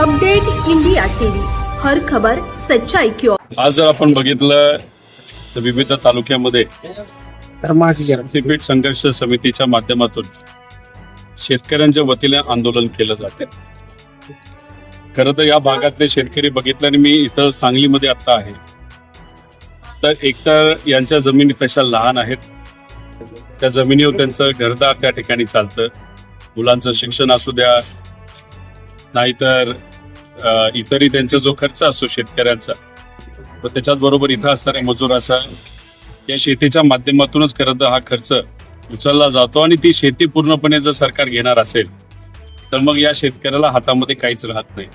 Update India TV, हर खबर सच्चाई की ओर। आज जर आपण बघितलं तर विविध तालुक्यामध्ये शक्तीपीठ संघर्ष समितीच्या माध्यमातून शेतकऱ्यांच्या वतीने आंदोलन केलं जाते। खरं तर या भागातले शेतकरी बघितलं आणि मी इथं सांगलीमध्ये आता आहे, तर एकतर यांच्या जमिनी तशा लहान आहेत, त्या जमिनीवर त्यांचं घरदार त्या ठिकाणी चालतं, मुलांचं शिक्षण असू द्या, नाहीतर इतरही त्यांचा जो खर्च असतो शेतकऱ्यांचा, तर त्याच्याच बरोबर इथं असणाऱ्या मजुराचा या शेतीच्या माध्यमातूनच खरं तर हा खर्च उचलला जातो। आणि ती शेती पूर्णपणे जर सरकार घेणार असेल तर मग या शेतकऱ्याला हातामध्ये काहीच राहत नाही।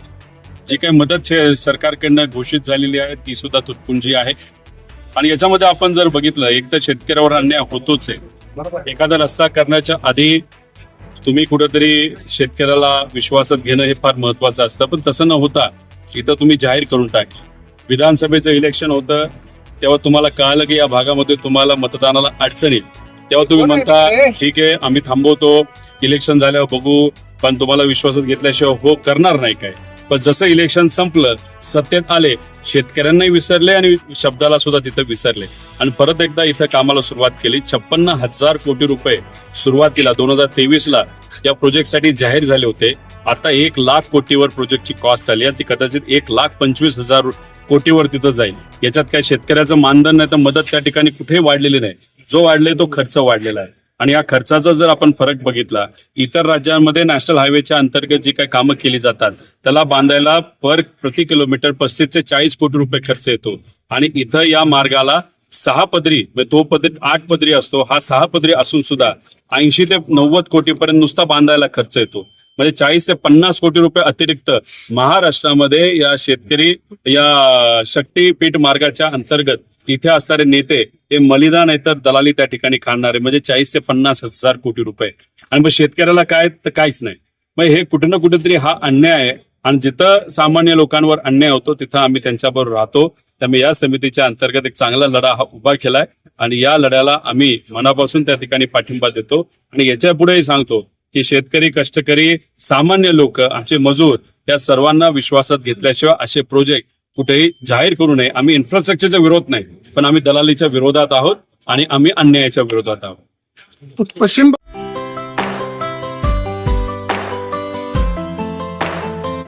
जी काही मदत सरकारकडनं घोषित झालेली आहे ती सुद्धा तुटपुंजी आहे। आणि याच्यामध्ये आपण जर बघितलं, एक तर शेतकऱ्यावर अन्याय होतोच आहे। एखादा रस्ता करण्याच्या आधी तुम्ही कुठेतरी शेतकऱ्याला विश्वासात घेणं हे फार महत्वाचं असतं, पण तसं न होता इथं तुम्ही जाहीर करून टाकलं। विधानसभेचं इलेक्शन होतं तेव्हा तुम्हाला कळालं की या भागामध्ये तुम्हाला मतदानाला अडचण येईल, तेव्हा तुम्ही म्हणता ठीक आहे आम्ही थांबवतो, इलेक्शन झाल्यावर बघू, पण तुम्हाला विश्वासात घेतल्याशिवाय हो करणार नाही काय। पण जसं इलेक्शन संपलं, सत्तेत आले, शेतकऱ्यांनाही विसरले आणि शब्दाला सुद्धा तिथं विसरले आणि परत एकदा इथं कामाला सुरुवात केली। 56,000 कोटी रुपये सुरुवातीला 2023ला या प्रोजेक्टसाठी जाहीर झाले होते। आता 1,00,000 कोटीवर प्रोजेक्टची कॉस्ट आली आणि ती कदाचित 1,25,000 कोटीवर तिथं जाईल। याच्यात काय शेतकऱ्याचं मानधन नाही तर मदत त्या ठिकाणी कुठेही वाढलेली नाही, जो वाढले तो खर्च वाढलेला आहे। आणि या खर्चाचा जर आपण फरक बघितला, इतर राज्यांमध्ये नॅशनल हायवेच्या अंतर्गत जी काही कामं केली जातात त्याला बांधायला प्रति किलोमीटर 35 ते 40 कोटी रुपये खर्च येतो आणि इथं या मार्गाला 6 पदरी, तो पदरी 8 पदरी असतो, हा 6 पदरी असून सुद्धा 80 ते 90 कोटीपर्यंत नुसता बांधायला खर्च येतो। म्हणजे 40 ते 50 कोटी रुपये अतिरिक्त महाराष्ट्रामध्ये या शेतकरी या शक्तीपीठ मार्गाच्या अंतर्गत तिथे असणारे नेते हे मलिदा नाही तर दलाली त्या ठिकाणी काढणारे, म्हणजे 40 ते 50,000 कोटी रुपये। आणि मग शेतकऱ्याला काय तर काहीच नाही। मग हे कुठे ना कुठेतरी हा अन्याय आहे आणि जिथं सामान्य लोकांवर अन्याय होतो तिथं आम्ही त्यांच्याबरोबर राहतो। त्यामुळे या समितीच्या अंतर्गत एक चांगला लढा हा उभा केलाय आणि या लढ्याला आम्ही मनापासून त्या ठिकाणी पाठिंबा देतो। आणि याच्या पुढेही सांगतो की शेतकरी, कष्टकरी, सामान्य लोक, आमचे मजूर या सर्वांना विश्वासात घेतल्याशिवाय असे प्रोजेक्ट कुठेही जाहीर करू नये। आम्ही इन्फ्रास्ट्रक्चरच्या विरोधात नाही, पण आम्ही दलालीच्या विरोधात आहोत आणि आम्ही अन्यायाच्या विरोधात आहोत। पश्चिम